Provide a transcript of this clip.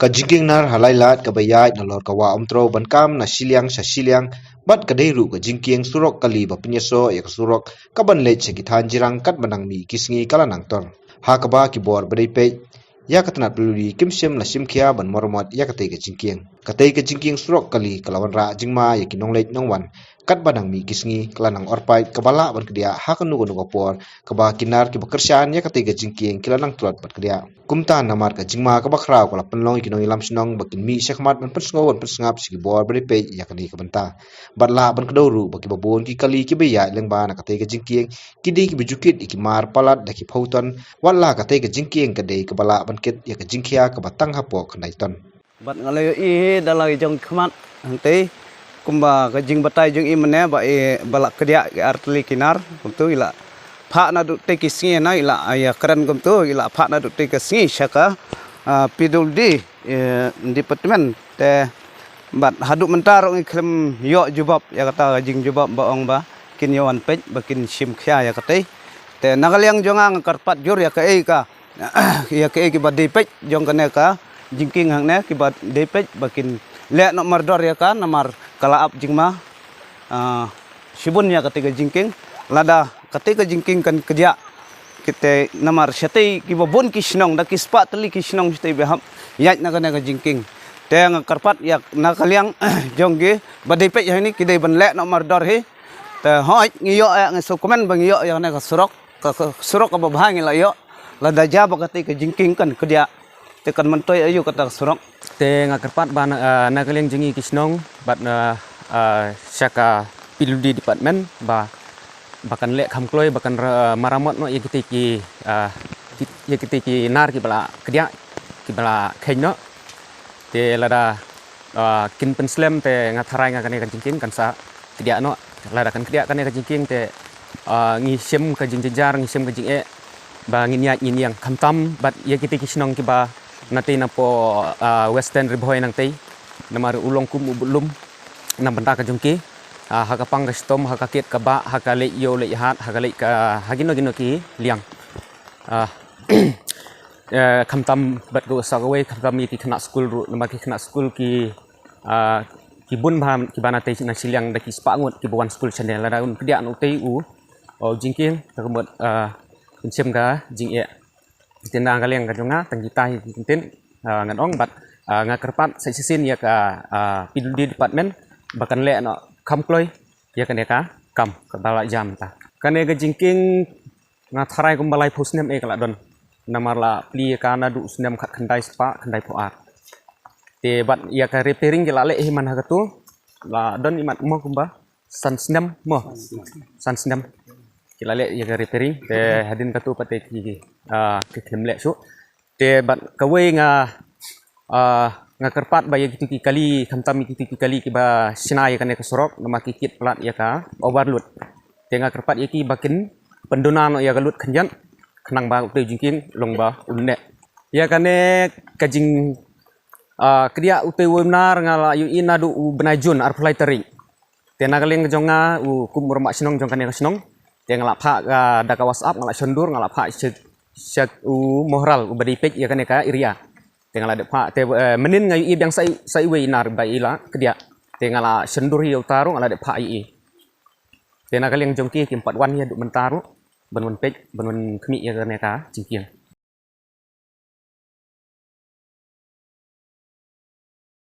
ka jingking nar halai lat ka bayai na lor ka wa omtro ban kam na siliang sa siliang bat ka deiru ka jingking surok kali ba penyeso ya ka surok ka ban le che ki than jirang kat banang mi kisngi kala nang tor ha ka ba ki bor badai pe ya ka tanat peluri kim sim la sim khia ban mormot ya ka te ka jingking surok kali kalawan ra jingma ya ki nong leit nong wan kat banang mi kisngi kala nang orpai ka bala ban kedia ha ka nugo nugo por ka ba kinar ki bakersian ya ka te jingking kila nang tuat bat kedia kumta namar ka jingma ka bakra ko la penlong ki nong ilam sinong bakin mi sekmat ban persngo ban persngap sigi bor badai pe ya ka ni ka banta batla ban kedoru baki babon ki kali ki beya lengba na ka te jingking ki di ki bijukit ki mar palat da ki phauton wala ka te jingking ka de ka bala ban ket ya ka jingkhia ka batang hapo khnai ton Bat ngalay i dalay jong khamat hangte kumba ka jing batay jong i mane ba e balak kedia ke artli kinar kumtu ila pha na du te kisngi na ila aya kran kumtu ila pha na du te kisngi syaka pidul di departemen te bat haduk mentar ong klem yo jubab ya kata jing jubab ba ong ba kin yawan pej bakin sim khya ya kate te nagaliang jongang karpat jur ya ka e ka ya ka e ki ba de pej jong kane ka jingking hang ne ki bat depej bakin le no mardor ya kan namar kalaap jingma sibun ya ketika jingking lada ketika jingking kan kerja kita namar syati ki babon ki snong da ki spa teli ki snong syati beham yat na kana jingking te karpat ya nakaliang jongge badepej ya ni kidai ban le no mardor he te hoj ngiyo ya ngeso komen bang yo ya ne ka surok ka babhang la yo lada jaba ketika jingking kan kerja tekan mentoy ayu kata surok te ngakerpat ban nakaliang jingi kisnong bat syaka piludi department ba bahkan lek kamkloi bahkan maramot no yakiti nar ki bala kedia ki bala khenno te lada kin penslem te ngatharai ngakane kan jingking kan sa kedia no lada kan kedia kan ka jingking te ngisem ka jingjejar ngisem ka jinge ba nginya yang kamtam bat yakiti kisnong ki ba nanti napo western riboy nang tei namar ulong kum ubulum nam benda ka jungki haka pang stom haka ket ka ba haka le yo le hat haka le ka hagino gino ki liang khamtam bat go sagawe khamtam ki khana school ru nama ki khana school ki bun bham ki bana tei na siliang da ki spangut ki buan school channel la un kedia no tei u jingking ka mot insem ga jing e tendang kalian kajonga tanggitai kinten ngan ong bat ngakerpat sisin ya ka pildi department bahkan le no kamkloi ya kan ka kam ka bala jam ta kane ga jingking ngatharai kumbalai pusnem e kala don namarla pli kana du snem khat khandai spa khandai poar te bat ya ka repairing kala le himan hagatu la don imat mo kumba san snem mo san snem kila le ya repairing te hadin katu pate ki ke kemle su te bat kawe nga kerpat ba gitu ki kali khamtam gitu ki kali ki ba sina ya kane kesorok nama kikit plat ya ka overload te nga kerpat ya ki bakin pendona no ya galut khanjan khnang ba te jingking long ba unne ya kane kajing kriya ute webinar ngala yu inadu benajun arflightering te nagaleng jonga kumur mak sinong jong kane sinong te ngala pha da ka whatsapp ngala sondur ngala pha set moral ubadi pej ya kane ka iria te ngala de pha te menin ngayu i yang sai we inar ba ila kedia te ngala sondur hi utaru ngala de pha i te nagaleng jong ki 4 wan ya du mentaru benun pej benun khmi ya kane ka jingkiang